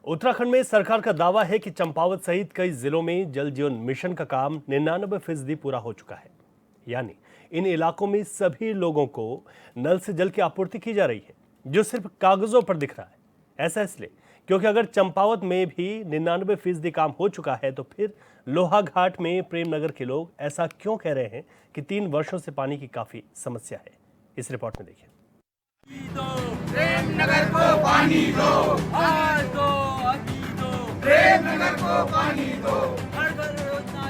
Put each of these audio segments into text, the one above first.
उत्तराखंड में सरकार का दावा है कि चंपावत सहित कई जिलों में जल जीवन मिशन का काम 99% पूरा हो चुका है। यानी इन इलाकों में सभी लोगों को नल से जल की आपूर्ति की जा रही है, जो सिर्फ कागजों पर दिख रहा है। ऐसा इसलिए क्योंकि अगर चंपावत में भी 99% काम हो चुका है तो फिर लोहाघाट में प्रेमनगर के लोग ऐसा क्यों कह रहे हैं कि 3 वर्षों से पानी की काफी समस्या है। इस रिपोर्ट में देखिए। प्रेमनगर को पानी दो, आज दो, अभी दो। प्रेमनगर को पानी दो, हर घर योजना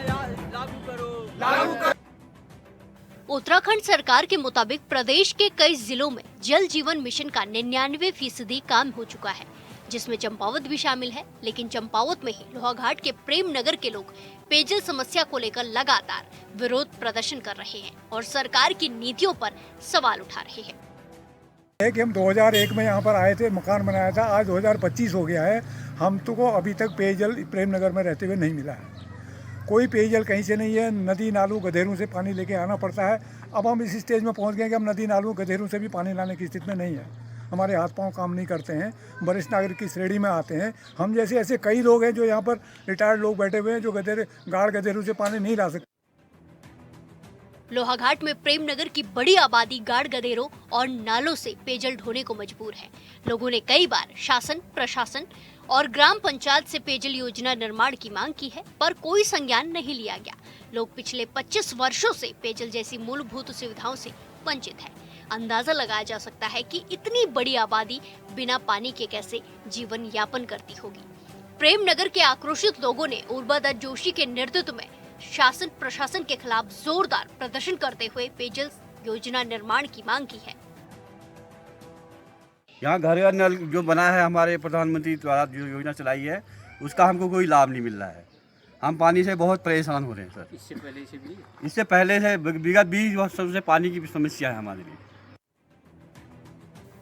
लागू करो, लागू करो। उत्तराखंड सरकार के मुताबिक प्रदेश के कई जिलों में जल जीवन मिशन का 99% काम हो चुका है, जिसमें चंपावत भी शामिल है। लेकिन चंपावत में ही लोहाघाट के प्रेमनगर के लोग पेयजल समस्या को लेकर लगातार विरोध प्रदर्शन कर रहे हैं और सरकार की नीतियों पर सवाल उठा रहे हैं। कि हम 2001 में यहाँ पर आए थे, मकान बनाया था, आज 2025 हो गया है, हम तो को अभी तक पेयजल प्रेमनगर में रहते हुए नहीं मिला है। कोई पेयजल कहीं से नहीं है, नदी नालों गधेरों से पानी लेके आना पड़ता है। अब हम इस स्टेज में पहुँच गए कि हम नदी नालों गधेरों से भी पानी लाने की स्थिति में नहीं है। हमारे हाथ पांव काम नहीं करते हैं, वरिष्ठ नागरिक की श्रेणी में आते हैं। हम जैसे ऐसे कई लोग हैं जो यहाँ पर रिटायर्ड लोग बैठे हुए हैं, जो गाड़ गधेरों से पानी नहीं ला सकते। लोहाघाट में प्रेमनगर की बड़ी आबादी गाड़ गधेरों और नालों से पेयजल ढोने को मजबूर है। लोगों ने कई बार शासन, प्रशासन और ग्राम पंचायत से पेयजल योजना निर्माण की मांग की है, पर कोई संज्ञान नहीं लिया गया। लोग पिछले 25 वर्षों से पेयजल जैसी मूलभूत सुविधाओं से वंचित है। अंदाजा लगाया जा सकता है कि इतनी बड़ी आबादी बिना पानी के कैसे जीवन यापन करती होगी। प्रेमनगर के आक्रोशित लोगों ने उर्वा दत्त जोशी के नेतृत्व में शासन प्रशासन के खिलाफ जोरदार प्रदर्शन करते हुए पेयजल योजना निर्माण की मांग की है। यहाँ घर घर नल जो बना है हमारे प्रधानमंत्री द्वारा जो योजना चलाई है, उसका हमको कोई लाभ नहीं मिल रहा है। हम पानी से बहुत परेशान हो रहे हैं सर। इससे पहले से विगत 20 वर्षों से पानी की समस्या है हमारे लिए।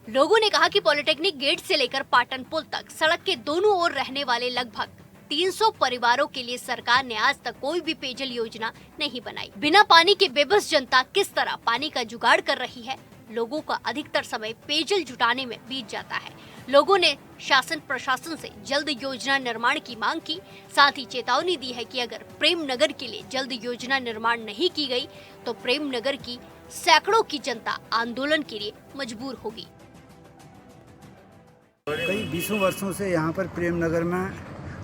लोगों ने कहा कि पॉलिटेक्निक गेट से लेकर पाटन पुल तक सड़क के दोनों ओर रहने वाले लगभग 300 परिवारों के लिए सरकार ने आज तक कोई भी पेयजल योजना नहीं बनाई। बिना पानी के बेबस जनता किस तरह पानी का जुगाड़ कर रही है। लोगों का अधिकतर समय पेयजल जुटाने में बीत जाता है। लोगों ने शासन प्रशासन से जल्द योजना निर्माण की मांग की, साथ ही चेतावनी दी है कि अगर प्रेमनगर के लिए जल्द योजना निर्माण नहीं की गई तो प्रेमनगर की सैकड़ों की जनता आंदोलन के लिए मजबूर होगी। कई 20 वर्षों से यहाँ पर प्रेमनगर में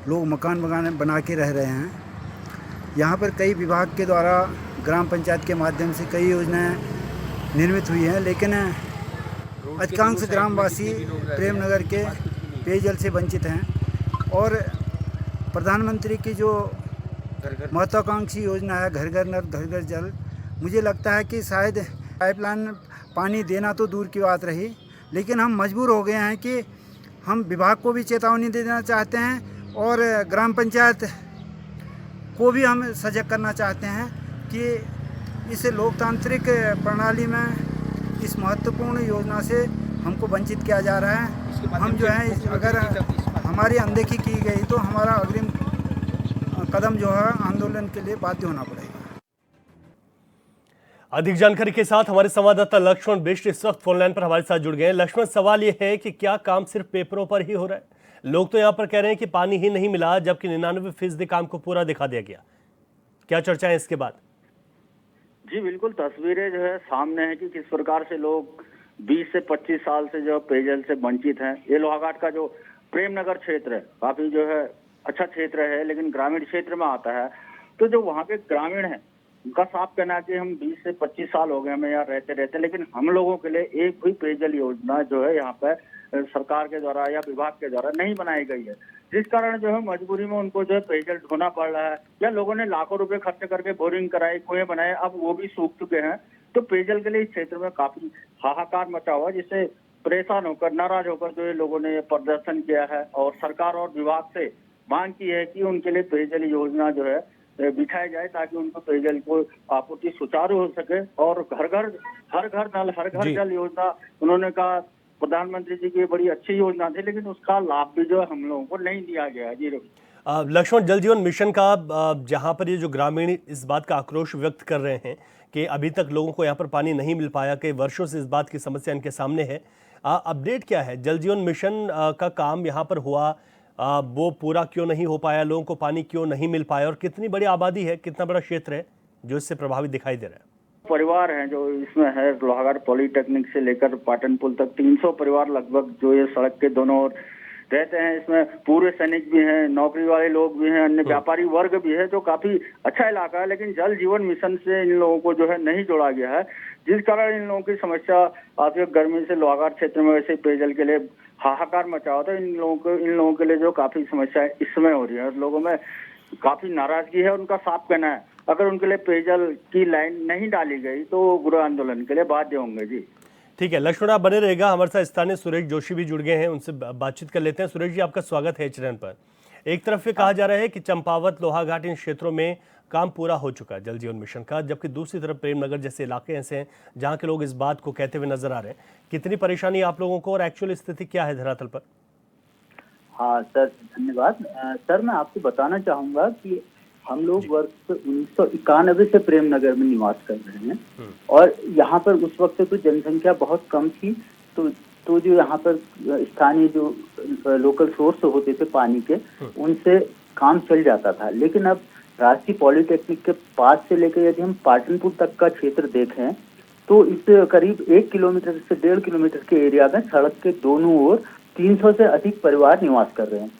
लोग मकान बना के रह रहे हैं। यहाँ पर कई विभाग के द्वारा ग्राम पंचायत के माध्यम से कई योजनाएं निर्मित हुई हैं, लेकिन अधिकांश ग्रामवासी प्रेमनगर के पेयजल से वंचित हैं। और प्रधानमंत्री की जो महत्वाकांक्षी योजना है घर घर नल घर घर जल, मुझे लगता है कि शायद पाइपलाइन पानी देना तो दूर की बात रही, लेकिन हम मजबूर हो गए हैं कि हम विभाग को भी चेतावनी देना चाहते हैं और ग्राम पंचायत को भी हम सजग करना चाहते हैं कि इस लोकतांत्रिक प्रणाली में इस महत्वपूर्ण योजना से हमको वंचित किया जा रहा है। हम जो है अगर हमारी अनदेखी की गई तो हमारा अग्रिम कदम जो है आंदोलन के लिए बाध्य होना पड़ेगा। अधिक जानकारी के साथ हमारे संवाददाता लक्ष्मण बिष्ट इस वक्त फोन लाइन पर हमारे साथ जुड़ गए हैं। लक्ष्मण, सवाल यह है कि क्या काम सिर्फ पेपरों पर ही हो रहा है? लोग तो यहाँ पर कह रहे हैं कि पानी ही नहीं मिला, जबकि 99% काम को पूरा दिखा दिया गया। क्या चर्चा है इसके बाद? जी बिल्कुल, तस्वीरें जो है सामने है कि किस प्रकार से लोग 20 से 25 साल से जो पेयजल से वंचित हैं। ये लोहाघाट का जो प्रेमनगर क्षेत्र है काफी जो है अच्छा क्षेत्र है, लेकिन ग्रामीण क्षेत्र में आता है। तो जो वहाँ के ग्रामीण है उनका साफ कहना है कि हम 20 से 25 साल हो गए हमें यहाँ रहते रहते, लेकिन हम लोगों के लिए एक भी पेयजल योजना जो है यहाँ पर सरकार के द्वारा या विभाग के द्वारा नहीं बनाई गई है, जिस कारण जो है मजबूरी में उनको जो है पेयजल ढोना पड़ रहा है। या लोगों ने लाखों रुपए खर्च करके बोरिंग कराई, कुएं बनाए, अब वो भी सूख चुके हैं। तो पेयजल के लिए इस क्षेत्र में काफी हाहाकार मचा हुआ, जिससे परेशान होकर नाराज होकर जो है लोगों ने प्रदर्शन किया है और सरकार और विभाग से मांग की है कि उनके लिए पेयजल योजना जो है बिछाई जाए, ताकि उनको पेयजल को आपूर्ति सुचारू हो सके। और हर घर नल हर घर जल योजना उन्होंने कहा प्रधानमंत्री जी की बड़ी अच्छी योजना थी, लेकिन उसका लाभ भी जो है हम लोगों को नहीं दिया गया। जी लक्ष्मण, जल जीवन मिशन का जहां पर ये जो ग्रामीण इस बात का आक्रोश व्यक्त कर रहे हैं कि अभी तक लोगों को यहाँ पर पानी नहीं मिल पाया, कई वर्षों से इस बात की समस्या इनके सामने है, अपडेट क्या है? जल जीवन मिशन का काम यहाँ पर हुआ, वो पूरा क्यों नहीं हो पाया, लोगों को पानी क्यों नहीं मिल पाया, और कितनी बड़ी आबादी है, कितना बड़ा क्षेत्र है जो इससे प्रभावित दिखाई दे रहा है? परिवार हैं जो इसमें है, लोहाघाट पॉलिटेक्निक से लेकर पाटन पुल तक 300 परिवार लगभग जो ये सड़क के दोनों ओर रहते हैं। इसमें पूर्व सैनिक भी हैं, नौकरी वाले लोग भी हैं, अन्य व्यापारी वर्ग भी है, जो काफी अच्छा इलाका है। लेकिन जल जीवन मिशन से इन लोगों को जो है नहीं जोड़ा गया है, जिस कारण इन लोगों की समस्या काफी गर्मी से लोहाघाट क्षेत्र में वैसे पेयजल के लिए हाहाकार मचा हुआ था। इन लोगों के लिए जो काफी समस्या इस समय हो रही है, लोगों में काफी नाराजगी है। उनका साफ कहना है अगर उनके लिए पेयजल की लाइन नहीं डाली गई तो गृह आंदोलन के लिए बाध्य होंगे। जी ठीक है, लक्ष्मण आप बने रहेगा। हमारे साथ स्थानीय सुरेश जोशी भी जुड़ गए हैं, उनसे बातचीत कर लेते हैं। सुरेश जी, आपका स्वागत है एचएनएन पर। एक तरफ ये कहा जा रहा है कि चंपावत, लोहाघाट इन क्षेत्रों में काम पूरा हो चुका है जल जीवन मिशन का, जबकि दूसरी तरफ प्रेमनगर जैसे इलाके ऐसे हैं जहाँ के लोग इस बात को कहते हुए नजर आ रहे हैं। कितनी परेशानी आप लोगों को, और एक्चुअल स्थिति क्या है धरातल पर? हाँ सर, धन्यवाद। सर मैं आपको बताना चाहूँगा कि हम लोग वर्ष 1991 से प्रेमनगर में निवास कर रहे हैं, और यहाँ पर उस वक्त तो जनसंख्या बहुत कम थी। तो जो यहाँ पर स्थानीय जो लोकल सोर्स होते थे पानी के, उनसे काम चल जाता था। लेकिन अब राष्ट्रीय पॉलिटेक्निक के पास से लेकर यदि हम पाटनपुर तक का क्षेत्र देखें तो इस करीब 1 किलोमीटर से 1.5 किलोमीटर के एरिया में सड़क के दोनों ओर 300 से अधिक परिवार निवास कर रहे हैं।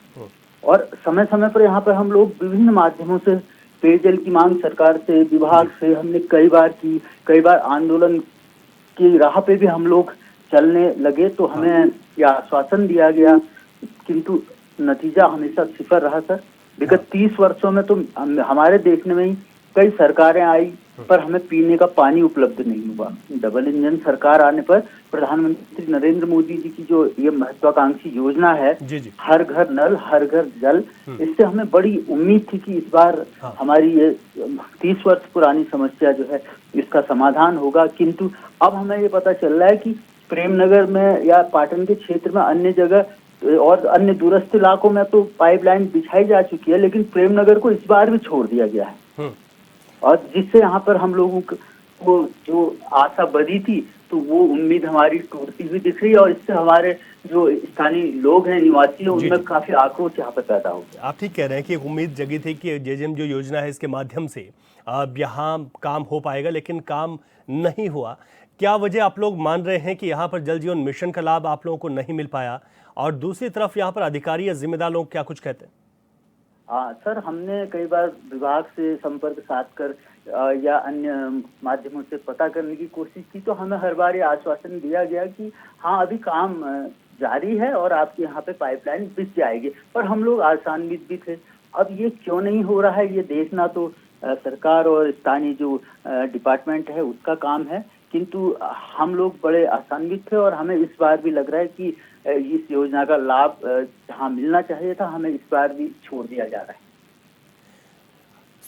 और समय समय पर यहाँ पर हम लोग विभिन्न माध्यमों से पेयजल की मांग सरकार से, विभाग से हमने कई बार आंदोलन की राह पे भी हम लोग चलने लगे, तो हमें यह आश्वासन दिया गया, किंतु नतीजा हमेशा सिफर रहा सर। विगत 30 वर्षों में तो हमारे देखने में ही कई सरकारें आई, पर हमें पीने का पानी उपलब्ध नहीं हुआ। डबल इंजन सरकार आने पर प्रधानमंत्री नरेंद्र मोदी जी की जो ये महत्वाकांक्षी योजना है, हर घर नल हर घर जल, इससे हमें बड़ी उम्मीद थी कि इस बार हमारी ये 30 वर्ष पुरानी समस्या जो है इसका समाधान होगा। किंतु अब हमें ये पता चल रहा है कि प्रेमनगर में या पाटन के क्षेत्र में अन्य जगह और अन्य दूरस्थ इलाकों में तो पाइपलाइन बिछाई जा चुकी है, लेकिन प्रेमनगर को इस बार भी छोड़ दिया गया है। और जिससे यहाँ पर हम लोगों को जो आशा बधी थी, तो वो उम्मीद हमारी टूटती हुई दिख रही है, और इससे हमारे जो स्थानीय लोग हैं, निवासी हैं, उनमें काफी आक्रोश यहाँ पर पैदा हो गया। आप ठीक कह रहे हैं कि एक उम्मीद जगी थी कि जेजेएम जो योजना है इसके माध्यम से अब यहाँ काम हो पाएगा, लेकिन काम नहीं हुआ। क्या वजह आप लोग मान रहे हैं कि यहाँ पर जल जीवन मिशन का लाभ आप लोगों को नहीं मिल पाया, और दूसरी तरफ यहाँ पर अधिकारी या जिम्मेदार लोग क्या कुछ कहते हैं? सर हमने कई बार विभाग से संपर्क साध कर या अन्य माध्यमों से पता करने की कोशिश की, तो हमें हर बार ये आश्वासन दिया गया कि हाँ अभी काम जारी है और आपके यहाँ पे पाइपलाइन बिछ जाएगी, पर हम लोग आशान्वित भी थे। अब ये क्यों नहीं हो रहा है ये देखना तो सरकार और स्थानीय जो डिपार्टमेंट है उसका काम है, किंतु हम लोग बड़े आशान्वित थे, और हमें इस बार भी लग रहा है कि इस योजना का लाभ जहाँ मिलना चाहिए था, हमें इस बार भी छोड़ दिया जा रहा है।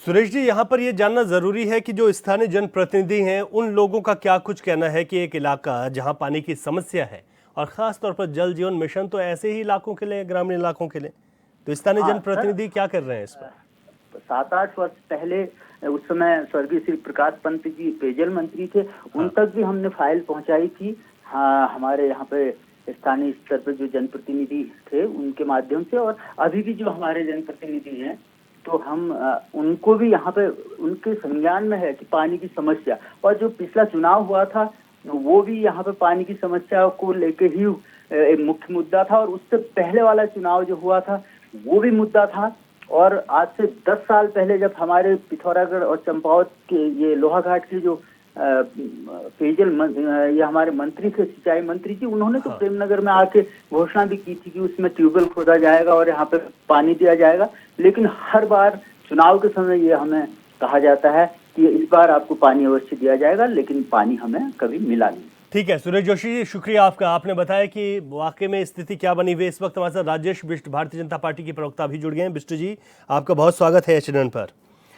सुरेश जी, यहाँ पर यह जानना जरूरी है कि जो स्थानीय जनप्रतिनिधि हैं उन लोगों का क्या कुछ कहना है कि एक इलाका जहाँ पानी की समस्या है, और खास तौर पर जल जीवन मिशन तो ऐसे ही इलाकों के लिए, ग्रामीण इलाकों के लिए, तो स्थानीय जनप्रतिनिधि क्या कर रहे हैं इस पर? 7-8 वर्ष पहले उस समय स्वर्गीय श्री प्रकाश पंत जी पेयजल मंत्री थे, उन तक भी हमने फाइल पहुंचाई थी। हाँ, हमारे यहाँ पे स्थानीय स्तर पर जो जनप्रतिनिधि थे उनके माध्यम से, और अभी भी जो हमारे जनप्रतिनिधि हैं तो हम उनको भी यहाँ पे उनके संज्ञान में है कि पानी की समस्या, और जो पिछला चुनाव हुआ था वो भी यहाँ पे पानी की समस्या को लेके ही एक मुख्य मुद्दा था, और उससे पहले वाला चुनाव जो हुआ था वो भी मुद्दा था। और आज से 10 साल पहले जब हमारे पिथौरागढ़ और चंपावत के ये लोहाघाट के जो पेयजल ये हमारे मंत्री थे, सिंचाई मंत्री जी, उन्होंने तो प्रेमनगर में आके घोषणा भी की थी कि उसमें ट्यूबवेल खोदा जाएगा और यहाँ पे पानी दिया जाएगा, लेकिन हर बार चुनाव के समय ये हमें कहा जाता है कि इस बार आपको पानी अवश्य दिया जाएगा, लेकिन पानी हमें कभी मिला नहीं। ठीक है सुरेश जोशी जी, शुक्रिया आपका। आपने बताया कि वाकई में स्थिति क्या बनी हुई है। इस वक्त हमारे साथ राजेश बिष्ट, भारतीय जनता पार्टी के प्रवक्ता भी जुड़ गए हैं। बिष्ट जी, आपका बहुत स्वागत है एचएनएन पर।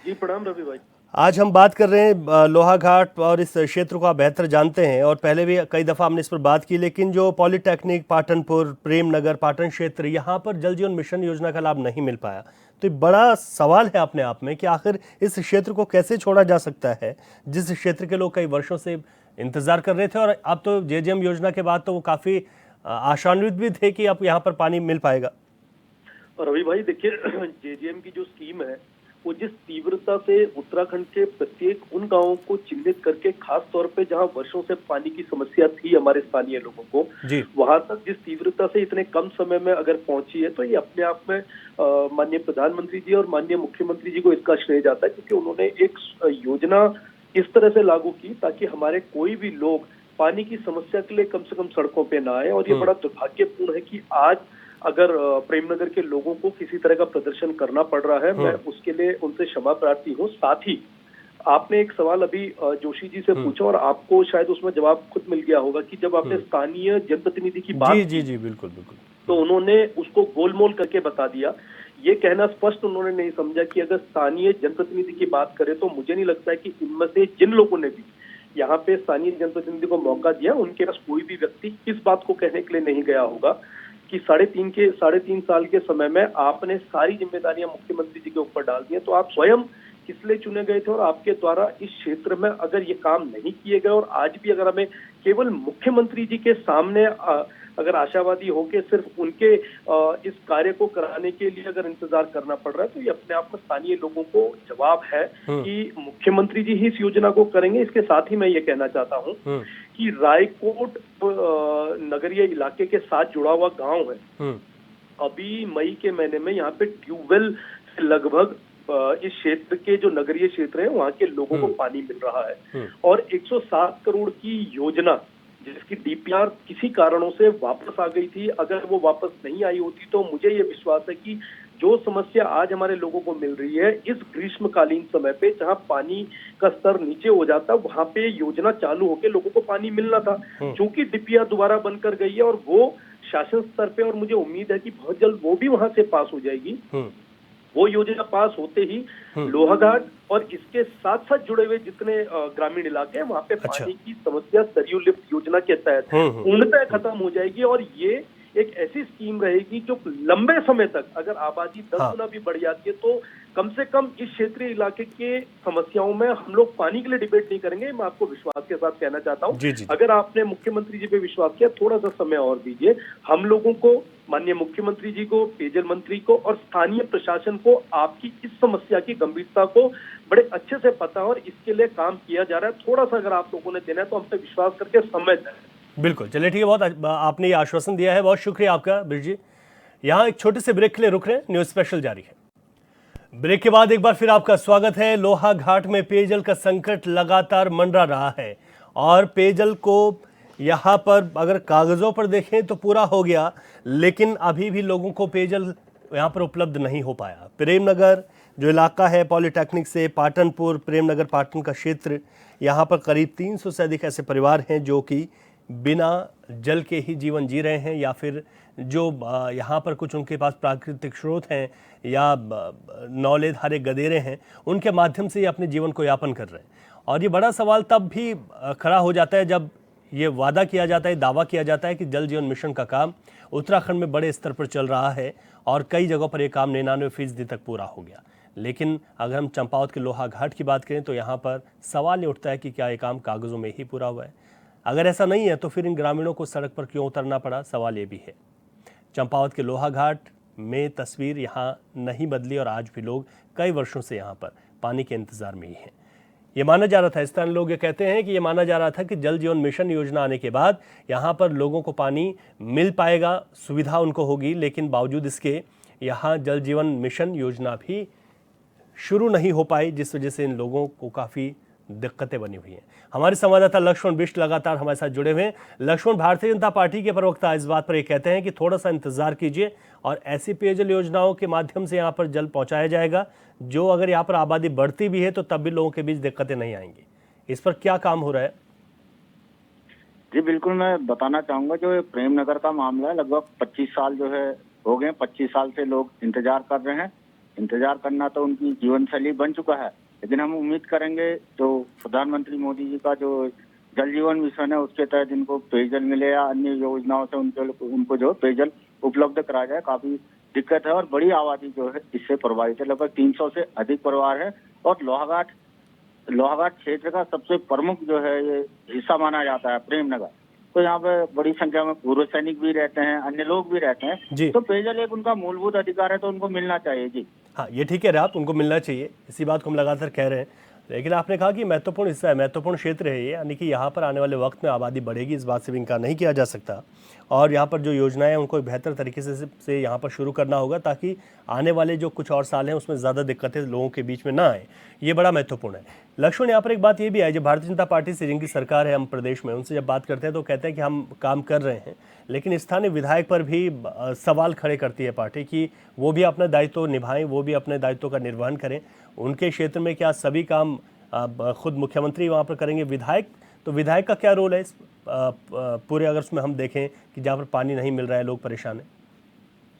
जी प्रणाम रवि भाई। आज हम बात कर रहे हैं लोहाघाट, और इस क्षेत्र को आप बेहतर जानते हैं, और पहले भी कई दफ़ा हमने इस पर बात की, लेकिन जो पॉलिटेक्निक, पाटनपुर, प्रेमनगर, पाटन क्षेत्र, यहाँ पर जल जीवन मिशन योजना का लाभ नहीं मिल पाया। तो बड़ा सवाल है अपने आप में कि आखिर इस क्षेत्र को कैसे छोड़ा जा सकता है, जिस क्षेत्र के लोग कई वर्षों से इंतजार कर रहे थे, और अब तो जेजेएम योजना के बाद तो वो काफ़ी आशान्वित भी थे कि अब यहाँ पर पानी मिल पाएगा। रवि भाई देखिए, जेजेएम की जो स्कीम है वो जिस तीव्रता से उत्तराखंड के प्रत्येक उन गांवों को चिन्हित करके, खास तौर पे जहां वर्षों से पानी की समस्या थी हमारे स्थानीय लोगों को, वहां तक जिस तीव्रता से इतने कम समय में अगर पहुंची है, तो ये अपने आप में माननीय प्रधानमंत्री जी और माननीय मुख्यमंत्री जी को इसका श्रेय जाता है, क्योंकि उन्होंने एक योजना इस तरह से लागू की ताकि हमारे कोई भी लोग पानी की समस्या के लिए कम से कम सड़कों पे ना आए। और ये बड़ा दुर्भाग्यपूर्ण है कि आज अगर प्रेमनगर के लोगों को किसी तरह का प्रदर्शन करना पड़ रहा है, मैं उसके लिए उनसे क्षमा प्रार्थी हूँ। साथ ही आपने एक सवाल अभी जोशी जी से पूछा और आपको शायद उसमें जवाब खुद मिल गया होगा कि जब आपने स्थानीय जनप्रतिनिधि की बात जी बिल्कुल बिल्कुल, तो उन्होंने उसको गोलमोल करके बता दिया। ये कहना स्पष्ट उन्होंने नहीं समझा कि अगर स्थानीय जनप्रतिनिधि की बात करें तो मुझे नहीं लगता है कि इनमें से जिन लोगों ने भी यहाँ पे स्थानीय जनप्रतिनिधि को मौका दिया, उनके पास कोई भी व्यक्ति इस बात को कहने के लिए नहीं गया होगा कि 3.5 साल के समय में आपने सारी जिम्मेदारियां मुख्यमंत्री जी के ऊपर डाल दी हैं, तो आप स्वयं किस लिए चुने गए थे और आपके द्वारा इस क्षेत्र में अगर ये काम नहीं किए गए और आज भी अगर हमें केवल मुख्यमंत्री जी के सामने अगर आशावादी होके सिर्फ उनके इस कार्य को कराने के लिए अगर इंतजार करना पड़ रहा है, तो ये अपने आप में स्थानीय लोगों को जवाब है कि मुख्यमंत्री जी ही इस योजना को करेंगे। इसके साथ ही मैं ये कहना चाहता हूँ कि रायकोट नगरीय इलाके के साथ जुड़ा हुआ गांव है, अभी मई के महीने में यहाँ पे ट्यूबवेल से लगभग इस क्षेत्र के जो नगरीय क्षेत्र है वहाँ के लोगों को पानी मिल रहा है। और 107 करोड़ की योजना जिसकी डीपीआर किसी कारणों से वापस आ गई थी, अगर वो वापस नहीं आई होती तो मुझे ये विश्वास है कि जो समस्या आज हमारे लोगों को मिल रही है इस ग्रीष्मकालीन समय पे, जहां पानी का स्तर नीचे हो जाता, वहां पे योजना चालू होके लोगों को पानी मिलना था। क्योंकि डीपीआर दोबारा बनकर गई है और वो शासन स्तर पे, और मुझे उम्मीद है कि बहुत जल्द वो भी वहां से पास हो जाएगी। वो योजना पास होते ही लोहाघाट और इसके साथ साथ जुड़े हुए जितने ग्रामीण इलाके हैं वहां पे पानी की समस्या सरयू लिफ्ट योजना के तहत पूर्णतः खत्म हो जाएगी। और ये एक ऐसी स्कीम रहेगी जो लंबे समय तक, अगर आबादी 10 गुना भी बढ़ जाती है, तो कम से कम इस क्षेत्रीय इलाके के समस्याओं में हम लोग पानी के लिए डिबेट नहीं करेंगे। मैं आपको विश्वास के साथ कहना चाहता हूँ, अगर आपने मुख्यमंत्री जी पे विश्वास किया, थोड़ा सा समय और दीजिए। हम लोगों को, माननीय मुख्यमंत्री जी को, पेयजल मंत्री को और स्थानीय प्रशासन को आपकी इस समस्या की गंभीरता को बड़े अच्छे से पता है और इसके लिए काम किया जा रहा है। थोड़ा सा अगर आप लोगों ने देना है तो हम पे विश्वास करके समय दें। बिल्कुल, चलिए ठीक है, बहुत आपने ये आश्वासन दिया है, बहुत शुक्रिया आपका ब्रिज जी। यहाँ एक छोटे से ब्रेक के लिए रुक रहे हैं, न्यूज स्पेशल जारी है। ब्रेक के बाद एक बार फिर आपका स्वागत है। लोहाघाट में पेयजल का संकट लगातार मंडरा रहा है और पेयजल को यहाँ पर अगर कागजों पर देखें तो पूरा हो गया, लेकिन अभी भी लोगों को पेयजल यहाँ पर उपलब्ध नहीं हो पाया। प्रेमनगर जो इलाका है, पॉलिटेक्निक से पाटनपुर, प्रेमनगर पाटन का क्षेत्र, यहाँ पर करीब 300 से अधिक ऐसे परिवार हैं जो कि बिना जल के ही जीवन जी रहे हैं, या फिर जो यहाँ पर कुछ उनके पास प्राकृतिक स्रोत हैं या नौले धारे गदेरे हैं, उनके माध्यम से ये अपने जीवन को यापन कर रहे हैं। और ये बड़ा सवाल तब भी खड़ा हो जाता है जब ये वादा किया जाता है, दावा किया जाता है कि जल जीवन मिशन का काम उत्तराखंड में बड़े स्तर पर चल रहा है और कई जगहों पर ये काम 99% तक पूरा हो गया। लेकिन अगर हम चंपावत के लोहाघाट की बात करें तो यहाँ पर सवाल ये उठता है कि क्या ये काम कागज़ों में ही पूरा हुआ है। अगर ऐसा नहीं है तो फिर इन ग्रामीणों को सड़क पर क्यों उतरना पड़ा, सवाल ये भी है। चंपावत के लोहाघाट में तस्वीर यहाँ नहीं बदली और आज भी लोग कई वर्षों से यहाँ पर पानी के इंतज़ार में ही हैं। ये माना जा रहा था, स्थानीय लोग ये कहते हैं कि ये माना जा रहा था कि जल जीवन मिशन योजना आने के बाद यहाँ पर लोगों को पानी मिल पाएगा, सुविधा उनको होगी, लेकिन बावजूद इसके यहाँ जल जीवन मिशन योजना भी शुरू नहीं हो पाई, जिस वजह से इन लोगों को काफ़ी दिक्कतें बनी हुई हैं। हमारे संवाददाता लक्ष्मण बिष्ट लगातार हमारे साथ जुड़े हुए हैं। लक्ष्मण, भारतीय जनता पार्टी के प्रवक्ता इस बात पर ये कहते हैं कि थोड़ा सा इंतजार कीजिए और ऐसी पेयजल योजनाओं के माध्यम से यहाँ पर जल पहुँचाया जाएगा जो अगर यहाँ पर आबादी बढ़ती भी है तो तब भी लोगों के बीच दिक्कतें नहीं आएंगी। इस पर क्या काम हो रहा है? जी बिल्कुल, मैं बताना चाहूँगा, जो प्रेमनगर का मामला है, लगभग 25 साल जो है हो गए। 25 साल से लोग इंतजार कर रहे हैं। इंतजार करना तो उनकी जीवन शैली बन चुका है, लेकिन हम उम्मीद करेंगे जो प्रधानमंत्री मोदी जी का जो जल जीवन मिशन है उसके तहत इनको पेयजल मिले या अन्य योजनाओं से उनको जो पेयजल उपलब्ध कराया जाए। काफी दिक्कत है और बड़ी आबादी जो है इससे प्रभावित है, लगभग 300 से अधिक परिवार है और लोहाघाट क्षेत्र का सबसे प्रमुख जो है ये हिस्सा माना जाता है प्रेमनगर। तो यहाँ पे बड़ी संख्या में पूर्व सैनिक भी रहते हैं, अन्य लोग भी रहते जी। हैं। तो पेयजल एक उनका मूलभूत अधिकार है, तो उनको मिलना चाहिए जी। हाँ, ये ठीक है रहा, आप उनको मिलना चाहिए, इसी बात को हम लगातार कह रहे हैं। लेकिन आपने कहा कि महत्वपूर्ण हिस्सा है, महत्वपूर्ण क्षेत्र है ये, यानी कि यहाँ पर आने वाले वक्त में आबादी बढ़ेगी, इस बात से भी इनकार नहीं किया जा सकता। और यहाँ पर जो योजनाएं हैं उनको बेहतर तरीके से यहाँ पर शुरू करना होगा, ताकि आने वाले जो कुछ और साल हैं उसमें ज़्यादा दिक्कतें लोगों के बीच में ना आए। ये बड़ा महत्वपूर्ण है। लक्ष्मण, यहाँ पर एक बात ये भी है, जब भारतीय जनता पार्टी से जिनकी सरकार है हम प्रदेश में, उनसे जब बात करते हैं तो कहते हैं कि हम काम कर रहे हैं, लेकिन स्थानीय विधायक पर भी सवाल खड़े करती है पार्टी कि वो भी अपना दायित्व निभाएं, वो भी अपने दायित्व का निर्वहन करें। उनके क्षेत्र में क्या सभी काम खुद मुख्यमंत्री वहाँ पर करेंगे? विधायक का क्या रोल है इस पूरे, अगर उसमें हम देखें कि जहाँ पर पानी नहीं मिल रहा है, लोग परेशान हैं?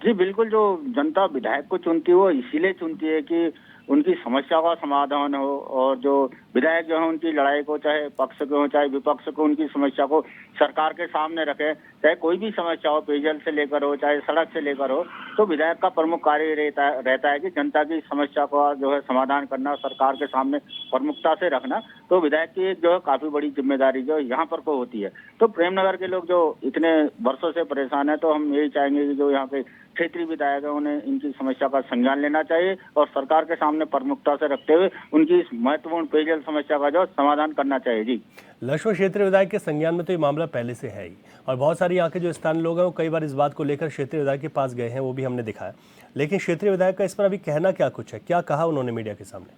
जी बिल्कुल, जो जनता विधायक को चुनती है वो इसीलिए चुनती है कि उनकी समस्या का समाधान हो, और जो विधायक जो है उनकी लड़ाई को, चाहे पक्ष को हो चाहे विपक्ष को, उनकी समस्या को सरकार के सामने रखे। चाहे कोई भी समस्या हो, पेयजल से लेकर हो चाहे सड़क से लेकर हो, तो विधायक का प्रमुख कार्य रहता है कि जनता की समस्या का जो है समाधान करना, सरकार के सामने प्रमुखता से रखना। तो विधायक की एक जो है काफी बड़ी जिम्मेदारी जो यहाँ पर को होती है। तो प्रेमनगर के लोग जो इतने वर्षों से परेशान है, तो हम यही चाहेंगे कि जो यहाँ पे क्षेत्रीय विधायक है उन्हें इनकी समस्या का संज्ञान लेना चाहिए और सरकार के सामने प्रमुखता से रखते हुए उनकी इस महत्वपूर्ण पेयजल समस्या का जो समाधान करना चाहिए। जी लक्ष्मण, क्षेत्रीय विधायक के संज्ञान में तो ये मामला पहले से है ही, और बहुत सारे यहाँ के जो स्थानीय लोग हैं वो कई बार इस बात को लेकर क्षेत्रीय विधायक के पास गए हैं, वो भी हमने दिखाया। लेकिन क्षेत्रीय विधायक का इस पर अभी कहना क्या कुछ है, क्या कहा उन्होंने मीडिया के सामने?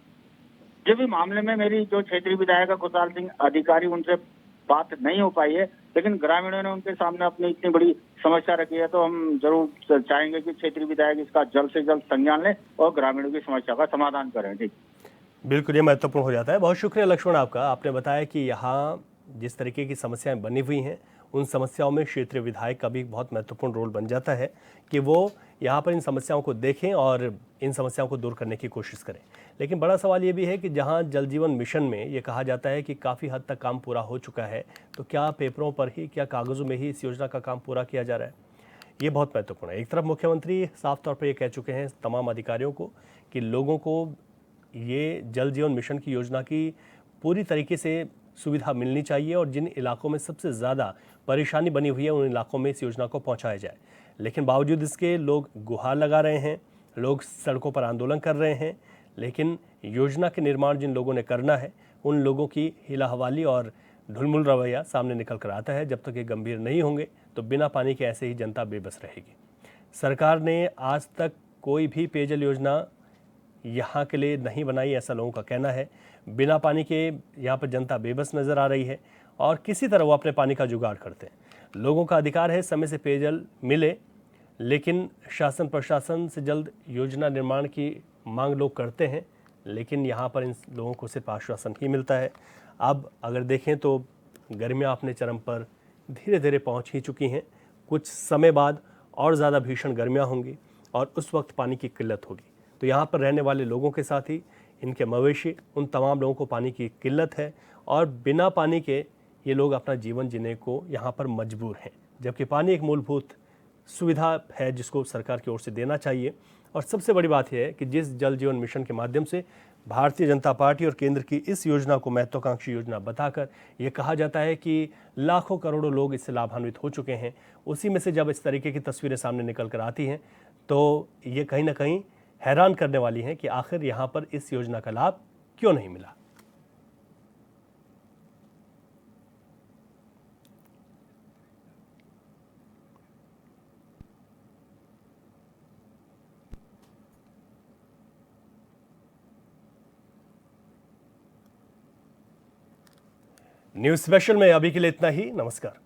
जो भी मामले में मेरी जो क्षेत्रीय विधायक खुशहाल सिंह अधिकारी, उनसे बात नहीं हो पाई है, लेकिन ग्रामीणों ने उनके सामने अपनी इतनी बड़ी समस्या रखी है, तो हम जरूर चाहेंगे कि क्षेत्रीय विधायक इसका जल्द से जल्द संज्ञान लें और ग्रामीणों की समस्या का समाधान करें। जी बिल्कुल, ये महत्वपूर्ण हो जाता है। बहुत शुक्रिया लक्ष्मण आपका। आपने बताया कि यहाँ जिस तरीके की समस्याएं बनी हुई हैं, उन समस्याओं में क्षेत्रीय विधायक का भी बहुत महत्वपूर्ण रोल बन जाता है कि वो यहाँ पर इन समस्याओं को देखें और इन समस्याओं को दूर करने की कोशिश करें। लेकिन बड़ा सवाल ये भी है कि जहाँ जल जीवन मिशन में ये कहा जाता है कि काफ़ी हद तक काम पूरा हो चुका है, तो क्या पेपरों पर ही, क्या कागज़ों में ही इस योजना का काम पूरा किया जा रहा है? ये बहुत महत्वपूर्ण है। एक तरफ मुख्यमंत्री साफ तौर पर ये कह चुके हैं तमाम अधिकारियों को कि लोगों को ये जल जीवन मिशन की योजना की पूरी तरीके से सुविधा मिलनी चाहिए और जिन इलाकों में सबसे ज़्यादा परेशानी बनी हुई है उन इलाकों में इस योजना को पहुंचाया जाए। लेकिन बावजूद इसके लोग गुहार लगा रहे हैं, लोग सड़कों पर आंदोलन कर रहे हैं, लेकिन योजना के निर्माण जिन लोगों ने करना है उन लोगों की हिला हवाली और ढुलमुल रवैया सामने निकल कर आता है। जब तक ये गंभीर नहीं होंगे तो बिना पानी के ऐसे ही जनता बेबस रहेगी। सरकार ने आज तक कोई भी पेयजल योजना यहाँ के लिए नहीं बनाई, ऐसा लोगों का कहना है। बिना पानी के यहाँ पर जनता बेबस नज़र आ रही है और किसी तरह वो अपने पानी का जुगाड़ करते हैं। लोगों का अधिकार है समय से पेयजल मिले, लेकिन शासन प्रशासन से जल्द योजना निर्माण की मांग लोग करते हैं, लेकिन यहाँ पर इन लोगों को सिर्फ आश्वासन ही मिलता है। अब अगर देखें तो गर्मियाँ अपने चरम पर धीरे धीरे पहुँच ही चुकी हैं। कुछ समय बाद और ज़्यादा भीषण गर्मियाँ होंगी और उस वक्त पानी की किल्लत होगी। तो यहाँ पर रहने वाले लोगों के साथ ही इनके मवेशी, उन तमाम लोगों को पानी की किल्लत है और बिना पानी के ये लोग अपना जीवन जीने को यहाँ पर मजबूर हैं। जबकि पानी एक मूलभूत सुविधा है जिसको सरकार की ओर से देना चाहिए। और सबसे बड़ी बात यह है कि जिस जल जीवन मिशन के माध्यम से भारतीय जनता पार्टी और केंद्र की इस योजना को महत्वाकांक्षी योजना बताकर ये कहा जाता है कि लाखों करोड़ों लोग इससे लाभान्वित हो चुके हैं, उसी में से जब इस तरीके की तस्वीरें सामने निकल कर आती हैं तो ये कहीं ना कहीं हैरान करने वाली हैं कि आखिर यहाँ पर इस योजना का लाभ क्यों नहीं मिला। न्यूज़ स्पेशल में अभी के लिए इतना ही। नमस्कार।